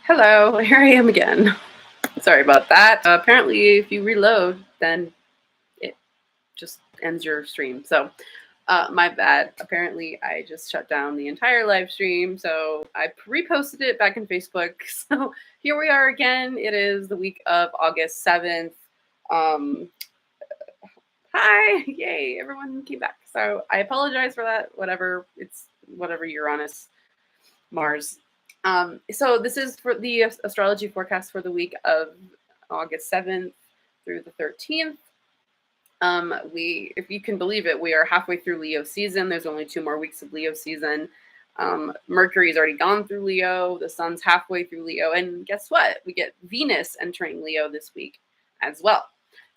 Hello, here I am again. Sorry about that. Apparently, if you reload, then it just ends your stream. So, my bad. Apparently, I just shut down the entire live stream. So, I reposted it back in Facebook. So, here we are again. It is the week of August 7th. Um, Hi, yay, everyone came back. So, I apologize for that. Whatever Uranus, Mars. So this is for the astrology forecast for the week of August 7th through the 13th. If you can believe it, we are halfway through Leo season. There's only 2 more weeks of Leo season. Mercury's already gone through Leo. The sun's halfway through Leo. And guess what? We get Venus entering Leo this week as well.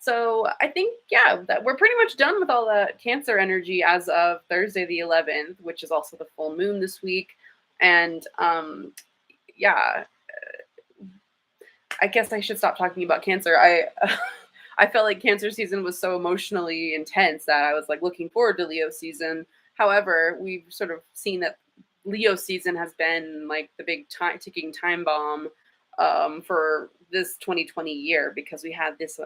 So I think, yeah, that we're pretty much done with all the Cancer energy as of Thursday the 11th, which is also the full moon this week. And yeah, I guess I should stop talking about Cancer. I felt like Cancer season was so emotionally intense that I was like looking forward to Leo season. However, we've sort of seen that Leo season has been like the big ticking time bomb for this 2020 year, because we had this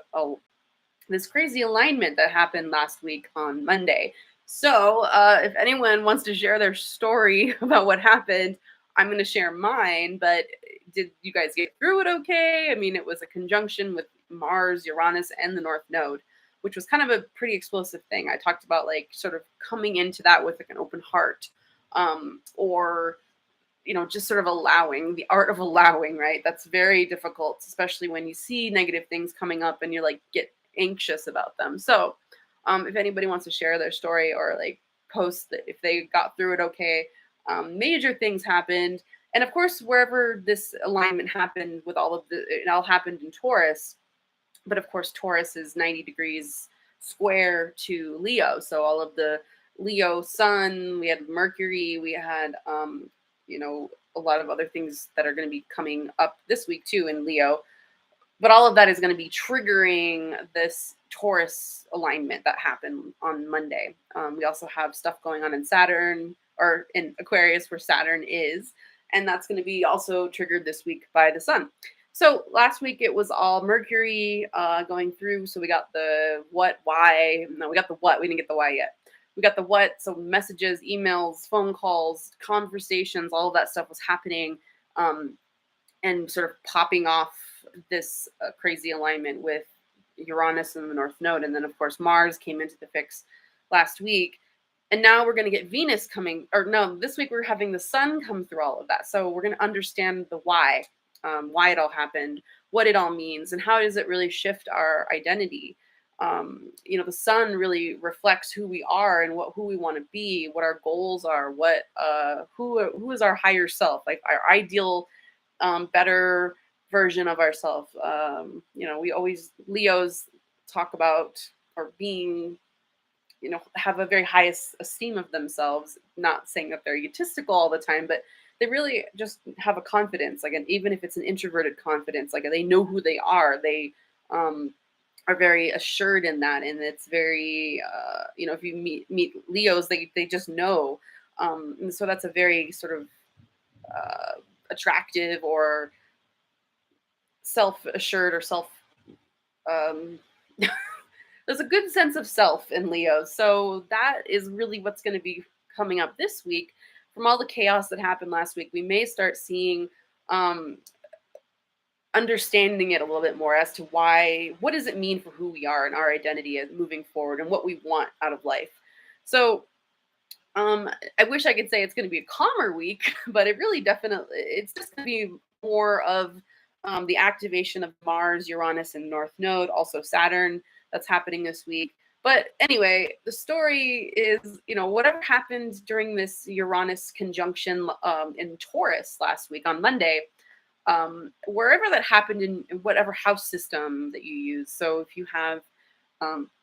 crazy alignment that happened last week on Monday. So if anyone wants to share their story about what happened, I'm going to share mine. But did you guys get through it okay? I mean, it was a conjunction with Mars, Uranus, and the North Node, which was kind of a pretty explosive thing. I talked about like sort of coming into that with like an open heart, or just sort of allowing, the art of allowing, right? That's very difficult, especially when you see negative things coming up and you're like get anxious about them. So if anybody wants to share their story or like post that if they got through it okay, major things happened. And of course, wherever this alignment happened with it all happened in Taurus. But of course, Taurus is 90 degrees square to Leo. So all of the Leo sun, we had Mercury, we had, a lot of other things that are going to be coming up this week too in Leo. But all of that is going to be triggering this Taurus alignment that happened on Monday. We also have stuff going on in Saturn, or in Aquarius where Saturn is. And that's going to be also triggered this week by the sun. So last week it was all Mercury going through. So we got the what, why. No, we got the what. We didn't get the why yet. We got the what. So messages, emails, phone calls, conversations, all of that stuff was happening, and sort of popping off this crazy alignment with Uranus and the North Node. And then, of course, Mars came into the fix last week. And now we're going to get Venus coming, or no, this week we're having the sun come through all of that. So we're going to understand the why it all happened, what it all means, and how does it really shift our identity. The sun really reflects who we are and who we want to be, what our goals are, who is our higher self, like our ideal, better version of ourselves. Leos talk about, or being, have a very high esteem of themselves, not saying that they're egotistical all the time, but they really just have a confidence, like, and even if it's an introverted confidence, like they know who they are, they are very assured in that. And it's very, if you meet Leos, they just know. And so that's a very sort of attractive or self-assured or um, there's a good sense of self in Leo. So that is really what's going to be coming up this week. From all the chaos that happened last week, we may start seeing, understanding it a little bit more as to what does it mean for who we are and our identity as moving forward and what we want out of life. So I wish I could say it's going to be a calmer week, but it's just going to be more of the activation of Mars, Uranus, and North Node, also Saturn, that's happening this week. But anyway, the story is, whatever happened during this Uranus conjunction in Taurus last week on Monday, wherever that happened in whatever house system that you use. So if you have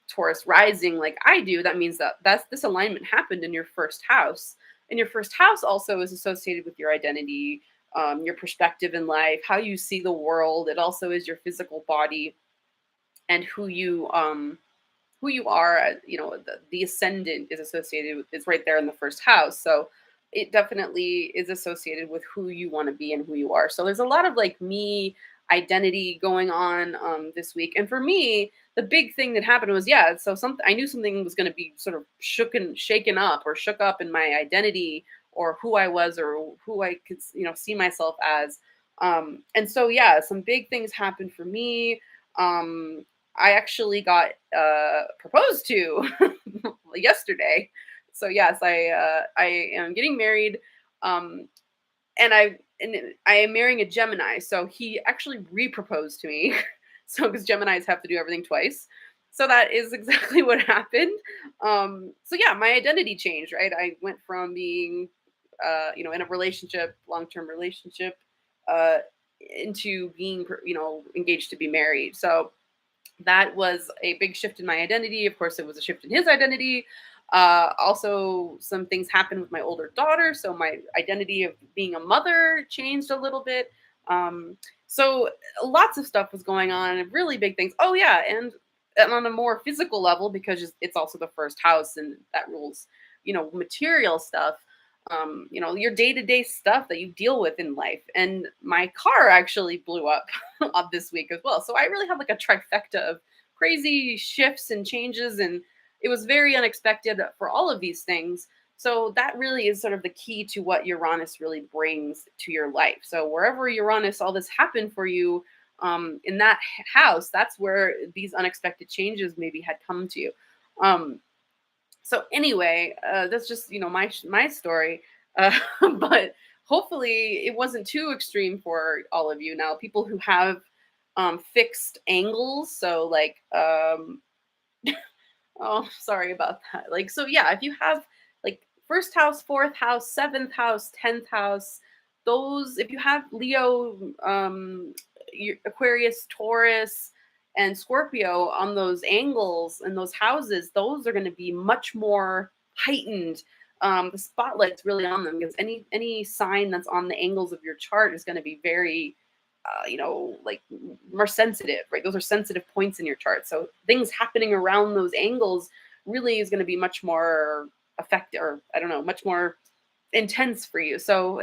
Taurus rising like I do, that means that this alignment happened in your first house. And your first house also is associated with your identity, your perspective in life, how you see the world. It also is your physical body and who you are. The ascendant is associated with, is right there in the first house. So it definitely is associated with who you want to be and who you are. So there's a lot of like me identity going on this week. And for me, the big thing that happened was, yeah, so something I knew something was going to be sort of shaken up or shook up in my identity or who I was or who I could, see myself as. And so yeah, some big things happened for me. Um, I actually got proposed to yesterday. So yes, I am getting married, um, and I am marrying a Gemini. So he actually re-proposed to me. So because Geminis have to do everything twice. So that is exactly what happened. So yeah, my identity changed. Right, I went from being, in a relationship, long-term relationship, uh, into being, engaged to be married. So that was a big shift in my identity. Of course, it was a shift in his identity. Also, some things happened with my older daughter, so my identity of being a mother changed a little bit. Um, so lots of stuff was going on, really big things. Oh yeah, and on a more physical level, because it's also the first house, and that rules, material stuff. Your day to day stuff that you deal with in life. And my car actually blew up this week as well. So I really had like a trifecta of crazy shifts and changes. And it was very unexpected for all of these things. So that really is sort of the key to what Uranus really brings to your life. So wherever Uranus, all this happened for you in that house, that's where these unexpected changes maybe had come to you. Um, so anyway, that's just my story, but hopefully it wasn't too extreme for all of you. Now, people who have fixed angles, so like oh, sorry about that. Like, so yeah, if you have like first house, fourth house, seventh house, 10th house, those, if you have Leo, Aquarius, Taurus, and Scorpio on those angles and those houses, those are going to be much more heightened. The spotlight's really on them because any sign that's on the angles of your chart is going to be very like more sensitive, right? Those are sensitive points in your chart. So things happening around those angles really is going to be much more effective, or I don't know, much more intense for you. So,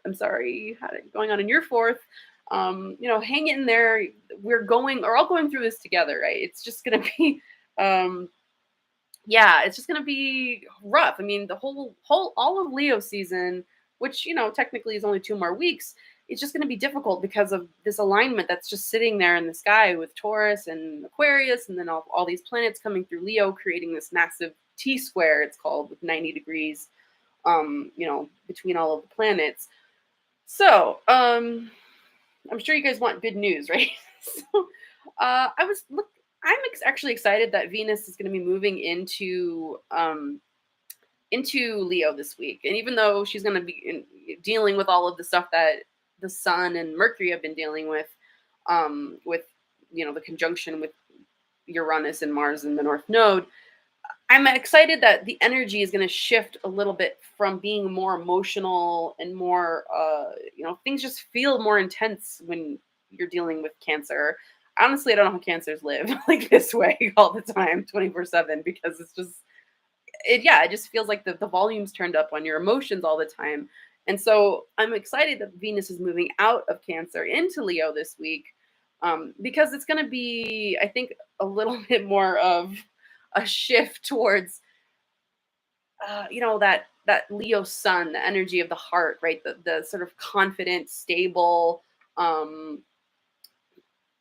I'm sorry, going on in your fourth, hang in there. We're all going through this together, right? It's just going to be, yeah, it's just going to be rough. I mean, the all of Leo season, which, technically is only 2 more weeks, it's just going to be difficult because of this alignment that's just sitting there in the sky with Taurus and Aquarius, and then all these planets coming through Leo, creating this massive T square, it's called, with 90 degrees, between all of the planets. So, I'm sure you guys want good news, right? So, I'm actually excited that Venus is going to be moving into Leo this week. And even though she's going to be dealing with all of the stuff that the Sun and Mercury have been dealing with the conjunction with Uranus and Mars in the North Node, I'm excited that the energy is going to shift a little bit from being more emotional and more, things just feel more intense when you're dealing with Cancer. Honestly, I don't know how Cancers live like this way all the time, 24/7, because it's just, it just feels like the volume's turned up on your emotions all the time. And so I'm excited that Venus is moving out of Cancer into Leo this week, because it's going to be, I think, a little bit more of a shift towards, that Leo sun, the energy of the heart, right? The sort of confident, stable, um,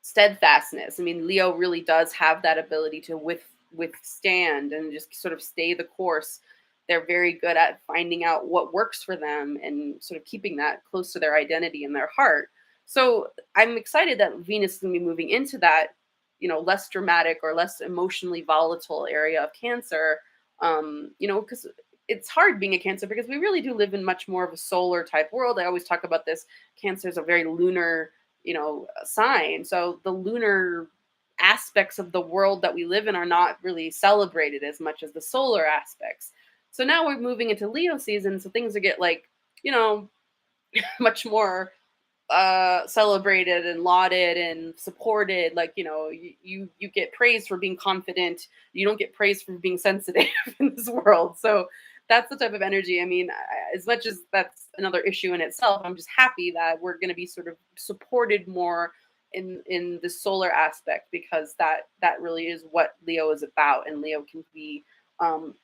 steadfastness. I mean, Leo really does have that ability to withstand and just sort of stay the course. They're very good at finding out what works for them and sort of keeping that close to their identity and their heart. So I'm excited that Venus is going to be moving into that, less dramatic or less emotionally volatile area of Cancer. Because it's hard being a Cancer because we really do live in much more of a solar type world. I always talk about this. Cancer is a very lunar, sign. So the lunar aspects of the world that we live in are not really celebrated as much as the solar aspects. So now we're moving into Leo season, so things are get like, much more celebrated and lauded and supported. Like, you get praised for being confident. You don't get praised for being sensitive in this world. So that's the type of energy. I mean, as much as that's another issue in itself, I'm just happy that we're going to be sort of supported more in the solar aspect, because that really is what Leo is about, and Leo can be, um,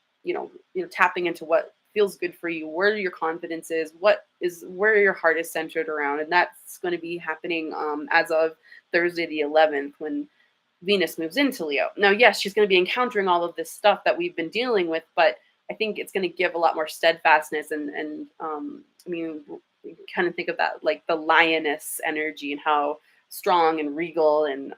tapping into what feels good for you, where your confidence is, where your heart is centered around, and that's going to be happening as of Thursday the 11th, when Venus moves into Leo. Now, yes, she's going to be encountering all of this stuff that we've been dealing with, but I think it's going to give a lot more steadfastness, and I mean, you kind of think of that like the lioness energy, and how strong and regal and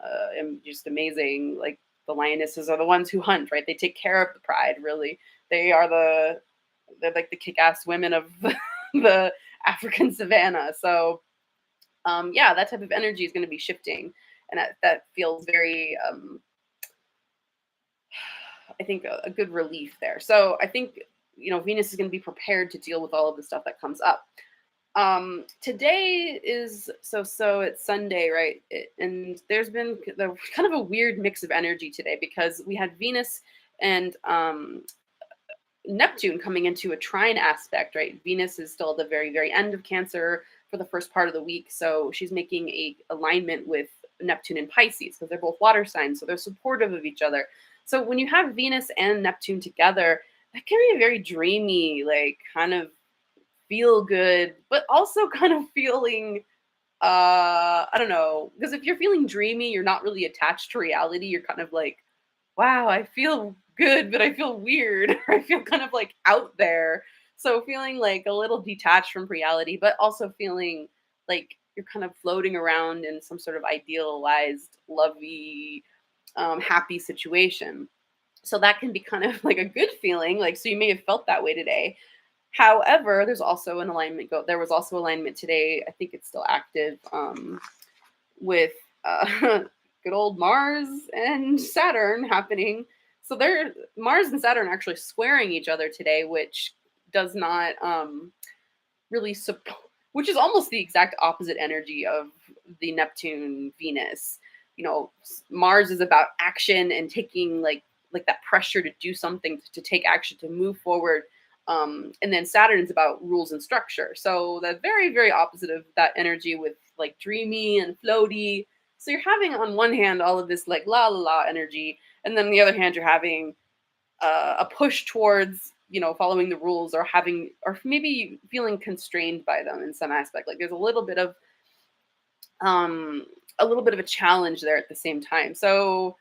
just amazing. Like the lionesses are the ones who hunt, right? They take care of the pride. Really, they're like the kick-ass women of the African savannah. So yeah, that type of energy is going to be shifting, and that feels very, I think, a good relief there. So I think, Venus is going to be prepared to deal with all of the stuff that comes up. Today is it's Sunday, right? And there's been kind of a weird mix of energy today, because we had Venus and Neptune coming into a trine aspect, right? Venus is still at the very, very end of Cancer for the first part of the week. So she's making a alignment with Neptune and Pisces, because they're both water signs. So they're supportive of each other. So when you have Venus and Neptune together, that can be a very dreamy, like kind of feel good, but also kind of feeling, I don't know, because if you're feeling dreamy, you're not really attached to reality. You're kind of like, wow, I feel good, but I feel weird. I feel kind of like out there. So feeling like a little detached from reality, but also feeling like you're kind of floating around in some sort of idealized, lovey, happy situation. So that can be kind of like a good feeling. Like, so you may have felt that way today. However, there's also an alignment. There was also alignment today. I think it's still active, with good old Mars and Saturn happening. So Mars and Saturn are actually squaring each other today, which does not really support, which is almost the exact opposite energy of the Neptune Venus. Mars is about action and taking like that pressure to do something, to take action, to move forward. And then Saturn is about rules and structure. So the very, very opposite of that energy, with like dreamy and floaty. So you're having on one hand all of this like la la la energy, and then on the other hand you're having a push towards following the rules, or having, or maybe feeling constrained by them in some aspect. Like there's um, a little bit of a challenge there at the same time. So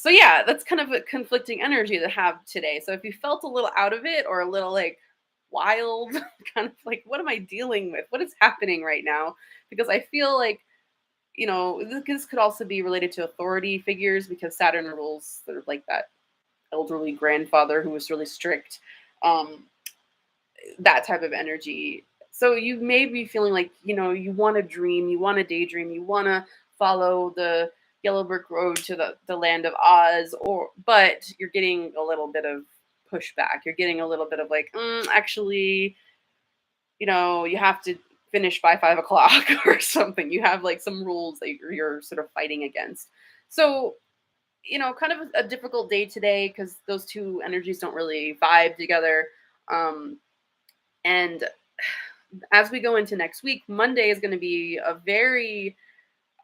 yeah, that's kind of a conflicting energy to have today. So if you felt a little out of it, or a little like wild, kind of like, what am I dealing with? What is happening right now? Because I feel like, this could also be related to authority figures, because Saturn rules sort of like that elderly grandfather who was really strict, um, that type of energy. So you may be feeling like, you want to dream, you want to daydream, you want to follow the yellow brick road to the land of Oz, but you're getting a little bit of pushback. You're getting a little bit of like, actually, you have to finish by 5 o'clock or something. You have like some rules that you're sort of fighting against. So, kind of a difficult day today, because those two energies don't really vibe together. And as we go into next week, Monday is going to be a very,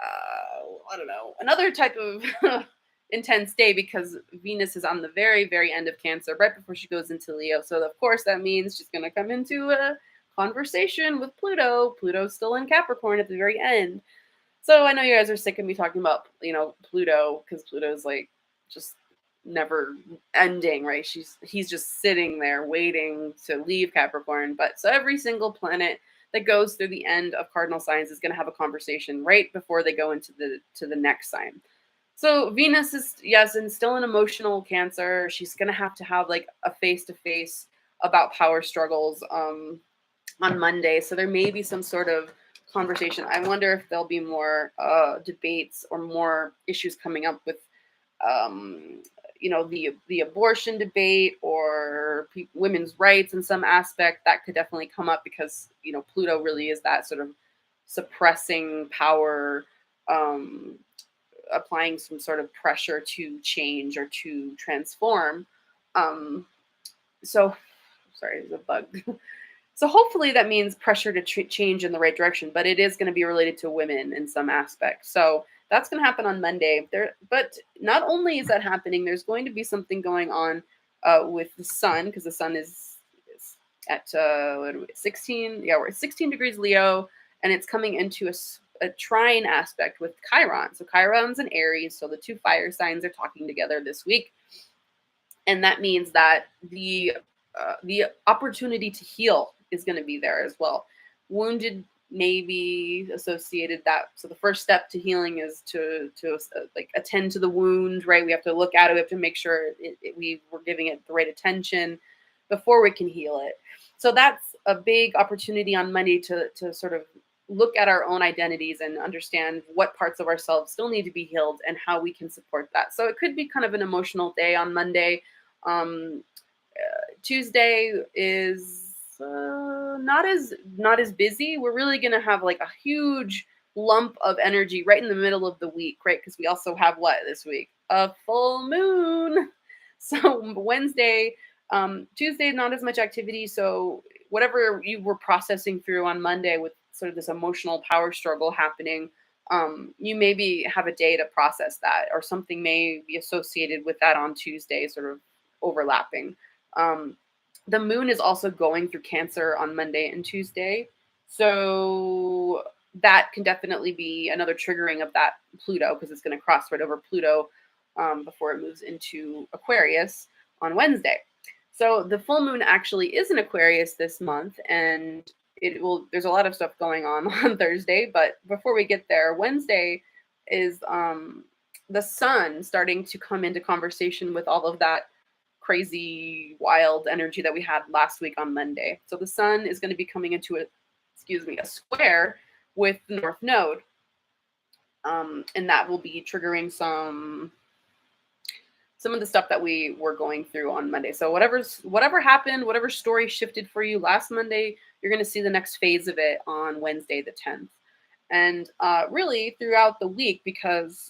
I don't know, another type of intense day, because Venus is on the very, very end of Cancer, right before she goes into Leo. So, of course, that means she's going to come into a conversation with Pluto. Pluto's still in Capricorn at the very end. So I know you guys are sick of me talking about, Pluto, because Pluto's like just never ending, right? He's just sitting there waiting to leave Capricorn. But so every single planet that goes through the end of cardinal signs is going to have a conversation right before they go into the next sign. So Venus is, yes, and still an emotional Cancer. She's going to have like a face to face about power struggles on Monday. So there may be some sort of conversation. I wonder if there'll be more debates or more issues coming up with, the abortion debate, or women's rights in some aspect. That could definitely come up, because Pluto really is that sort of suppressing power, applying some sort of pressure to change or to transform. So Sorry, there's a bug. So hopefully that means pressure to change in the right direction, but it is going to be related to women in some aspects. So that's going to happen on Monday. But not only is that happening, there's going to be something going on with the sun, because the sun is at 16. Yeah, we're at 16 degrees Leo, and it's coming into a trine aspect with Chiron. So Chiron's in Aries, so the two fire signs are talking together this week, and that means that the opportunity to heal is going to be there as well. Wounded may be associated that. So the first step to healing is to like attend to the wound, right? We have to look at it. We have to make sure we're giving it the right attention before we can heal it. So that's a big opportunity on Monday to sort of look at our own identities and understand what parts of ourselves still need to be healed and how we can support that. So it could be kind of an emotional day on Monday. Tuesday is not as busy. We're really gonna have like a huge lump of energy right in the middle of the week, right? Because we also have what this week? A full moon. So Wednesday, Tuesday, not as much activity. So whatever you were processing through on Monday with sort of this emotional power struggle happening, you maybe have a day to process that, or something may be associated with that on Tuesday, sort of overlapping. The moon is also going through Cancer on Monday and Tuesday. So that can definitely be another triggering of that Pluto, because it's going to cross right over Pluto before it moves into Aquarius on Wednesday. So the full moon actually is in Aquarius this month, and there's a lot of stuff going on Thursday. But before we get there, Wednesday is the sun starting to come into conversation with all of that crazy, wild energy that we had last week on Monday. So the sun is going to be coming into a square with the North Node. And that will be triggering some of the stuff that we were going through on Monday. So whatever happened, whatever story shifted for you last Monday, you're going to see the next phase of it on Wednesday the 10th. And really throughout the week, because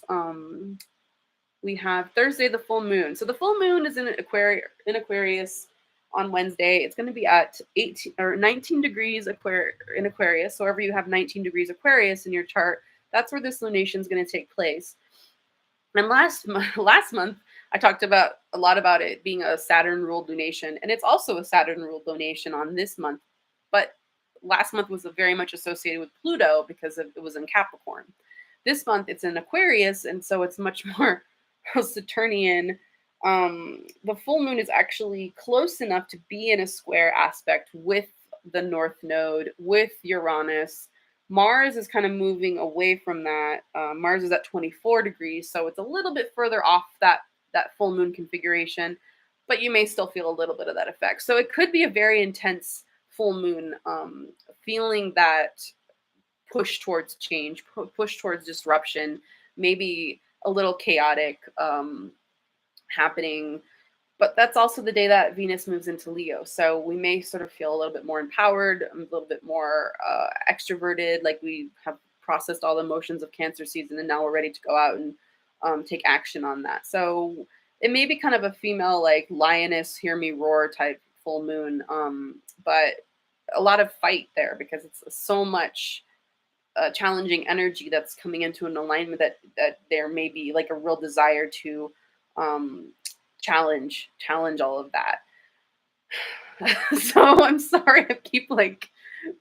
we have Thursday, the full moon. So the full moon is in Aquarius on Wednesday. It's going to be at 18 or 19 degrees in Aquarius. So wherever you have 19 degrees Aquarius in your chart, that's where this lunation is going to take place. And last month, I talked a lot about it being a Saturn-ruled lunation, and it's also a Saturn-ruled lunation on this month. But last month was very much associated with Pluto because it was in Capricorn. This month, it's in Aquarius, and so it's much more Saturnian. The full moon is actually close enough to be in a square aspect with the North Node, with Uranus. Mars is kind of moving away from that. Mars is at 24 degrees, so it's a little bit further off that full moon configuration, but you may still feel a little bit of that effect. So it could be a very intense full moon, feeling that push towards change, push towards disruption, maybe a little chaotic happening. But that's also the day that Venus moves into Leo. So we may sort of feel a little bit more empowered, a little bit more extroverted, like we have processed all the emotions of Cancer season and now we're ready to go out and take action on that. So it may be kind of a female, like lioness, hear me roar type full moon, but a lot of fight there because it's so much challenging energy that's coming into an alignment that there may be like a real desire to challenge all of that. So I'm sorry, I keep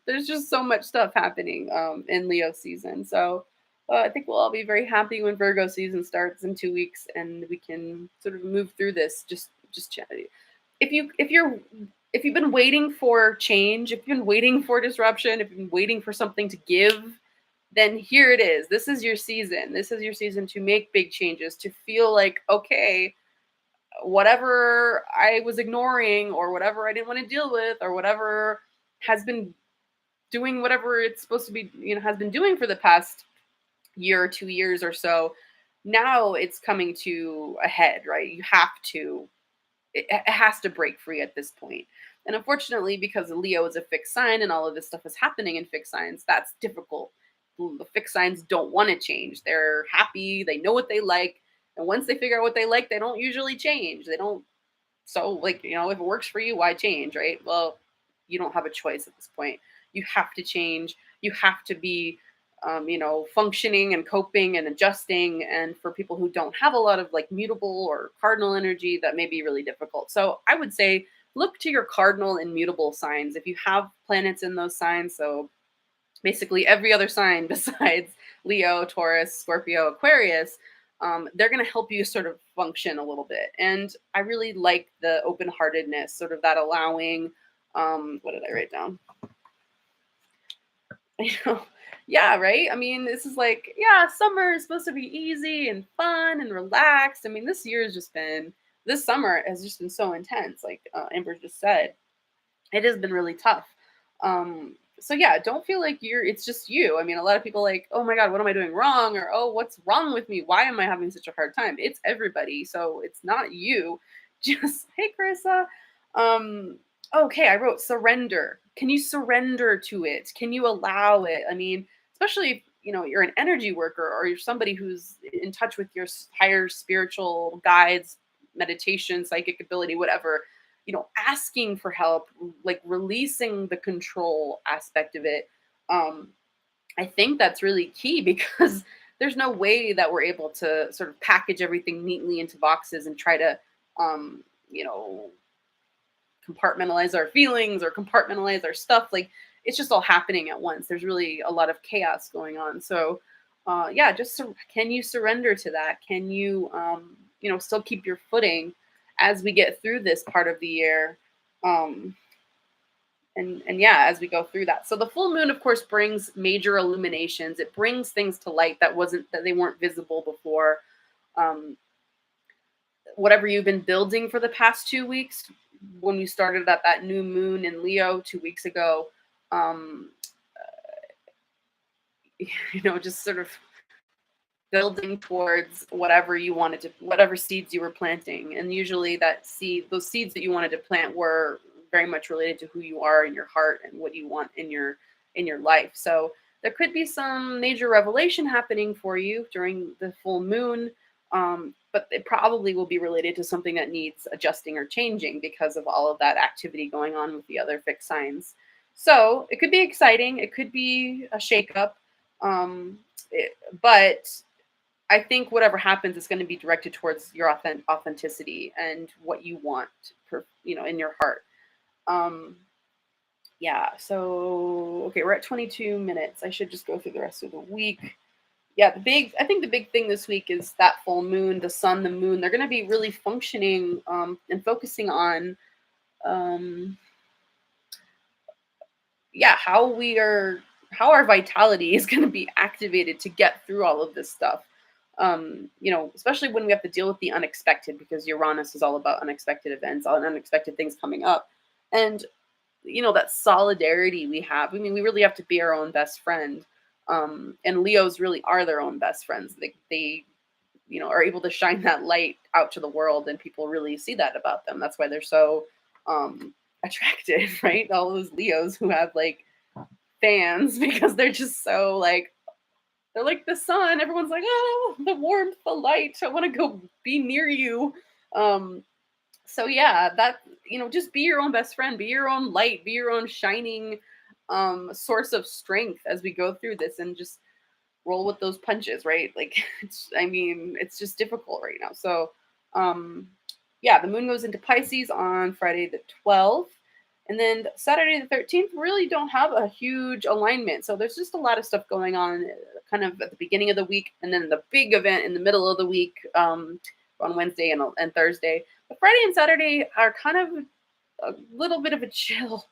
there's just so much stuff happening in Leo season. So I think we'll all be very happy when Virgo season starts in 2 weeks and we can sort of move through this. Just if you've been waiting for change, if you've been waiting for disruption, if you've been waiting for something to give, then here it is. This is your season. This is your season to make big changes, to feel like, okay, whatever I was ignoring or whatever I didn't want to deal with or whatever has been doing whatever it's supposed to be, has been doing for the past year or 2 years or so, now it's coming to a head, right? It has to break free at this point. And unfortunately, because Leo is a fixed sign and all of this stuff is happening in fixed signs, that's difficult. The fixed signs don't want to change. They're happy. They know what they like. And once they figure out what they like, they don't usually change. They don't So, like, if it works for you, why change, right? Well, you don't have a choice at this point. You have to change. You have to be, functioning and coping and adjusting. And for people who don't have a lot of like mutable or cardinal energy, that may be really difficult. So, I would say look to your cardinal and mutable signs. If you have planets in those signs, so basically every other sign besides Leo, Taurus, Scorpio, Aquarius, they're going to help you sort of function a little bit. And I really like the open heartedness, sort of that allowing. What did I write down? You know, yeah, right. I mean, this is like, yeah, summer is supposed to be easy and fun and relaxed. I mean, this summer has just been so intense, like Amber just said. It has been really tough. So yeah, don't feel like it's just you. I mean, a lot of people like, oh my God, what am I doing wrong? Or, oh, what's wrong with me? Why am I having such a hard time? It's everybody. So it's not you. Just, hey, Carissa. Um, okay, I wrote surrender. Can you surrender to it? Can you allow it? I mean, especially if, you're an energy worker or you're somebody who's in touch with your higher spiritual guides, meditation, psychic ability, whatever, asking for help, like releasing the control aspect of it. um I think that's really key because there's no way that we're able to sort of package everything neatly into boxes and try to um you know compartmentalize our feelings or compartmentalize our stuff. Like, it's just all happening at once. There's really a lot of chaos going on. So yeah, just can you surrender to that? Can you still keep your footing as we get through this part of the year? um and yeah, as we go through that. So the full moon, of course, brings major illuminations. It brings things to light that they weren't visible before. um Whatever you've been building for the past 2 weeks, when we started at that new moon in Leo 2 weeks ago, um just sort of building towards whatever seeds you were planting. And usually those seeds that you wanted to plant were very much related to who you are in your heart and what you want in your life. So there could be some major revelation happening for you during the full moon. But it probably will be related to something that needs adjusting or changing because of all of that activity going on with the other fixed signs. So it could be exciting, it could be a shakeup. um, but I think whatever happens is going to be directed towards your authenticity and what you want, in your heart. Um, yeah. So okay, we're at 22 minutes. I should just go through the rest of the week. Yeah, I think the big thing this week is that full moon, the sun, the moon. They're going to be really functioning and focusing on, um, yeah, how our vitality is going to be activated to get through all of this stuff. Especially when we have to deal with the unexpected, because Uranus is all about unexpected events, all unexpected things coming up. And that solidarity we have. I mean, we really have to be our own best friend. And Leos really are their own best friends. They are able to shine that light out to the world, and people really see that about them. That's why they're so attractive, right? All those Leos who have like fans because they're just so like, they're like the sun. Everyone's like, oh, the warmth, the light. I want to go be near you. Um, so yeah, just be your own best friend, be your own light, be your own shining source of strength as we go through this, and just roll with those punches, right? Like, it's just difficult right now. So yeah, the moon goes into Pisces on Friday the 12th. And then Saturday the 13th, really don't have a huge alignment. So there's just a lot of stuff going on kind of at the beginning of the week, and then the big event in the middle of the week on Wednesday and Thursday. But Friday and Saturday are kind of a little bit of a chill.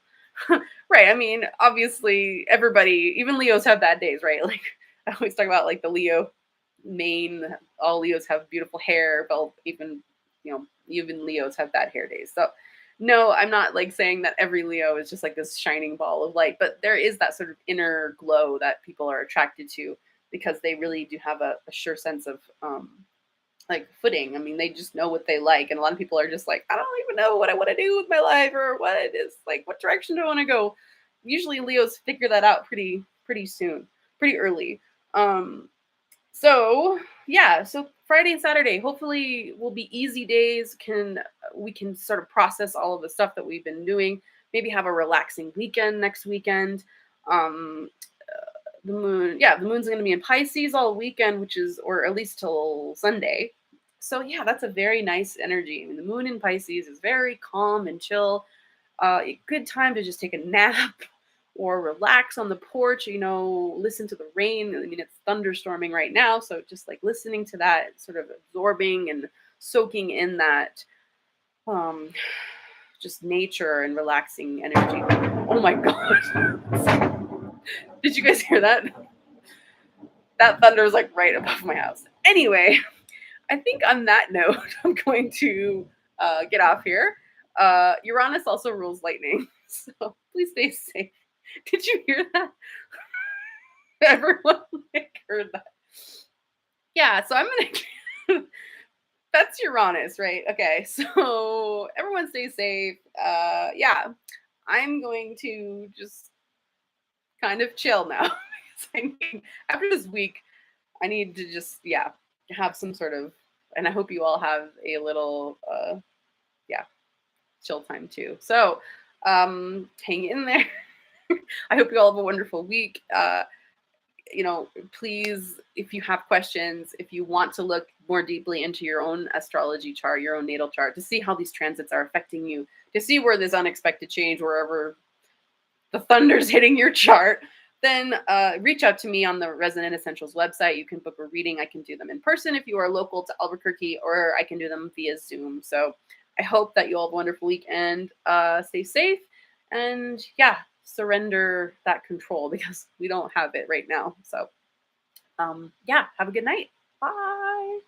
Right. I mean, obviously, everybody, even Leos have bad days, right? Like, I always talk about like the Leo mane. All Leos have beautiful hair, but even Leos have bad hair days. So no, I'm not like saying that every Leo is just like this shining ball of light, but there is that sort of inner glow that people are attracted to because they really do have a sure sense of like footing. I mean, they just know what they like. And a lot of people are just like, I don't even know what I want to do with my life, or what it is, like, what direction do I want to go? Usually Leos figure that out pretty soon, pretty early. So yeah, so Friday and Saturday hopefully will be easy days. We can sort of process all of the stuff that we've been doing. Maybe have a relaxing weekend next weekend. Um, the moon, yeah, the moon's going to be in Pisces all weekend, which is, or at least till Sunday. So yeah, that's a very nice energy. I mean, the moon in Pisces is very calm and chill. A good time to just take a nap or relax on the porch, listen to the rain. I mean, it's thunderstorming right now. So just like listening to that, sort of absorbing and soaking in that um, just nature and relaxing energy. Oh my God. Did you guys hear that? That thunder is like right above my house. Anyway, I think on that note, I'm going to get off here. Uranus also rules lightning, so please stay safe. Did you hear that? Everyone like heard that. Yeah, so I'm gonna. That's Uranus, right? Okay, so everyone stay safe. Yeah, I'm going to just kind of chill now. After this week, I need to just have some sort of, and I hope you all have a little yeah chill time too. So hang in there. I hope you all have a wonderful week. Please, if you have questions, if you want to look more deeply into your own astrology chart, your own natal chart, to see how these transits are affecting you, to see where there's unexpected change, wherever the thunder's hitting your chart, then reach out to me on the Resonant Essentials website. You can book a reading. I can do them in person if you are local to Albuquerque, or I can do them via Zoom. So I hope that you all have a wonderful weekend. Stay safe, and surrender that control, because we don't have it right now. So have a good night. Bye.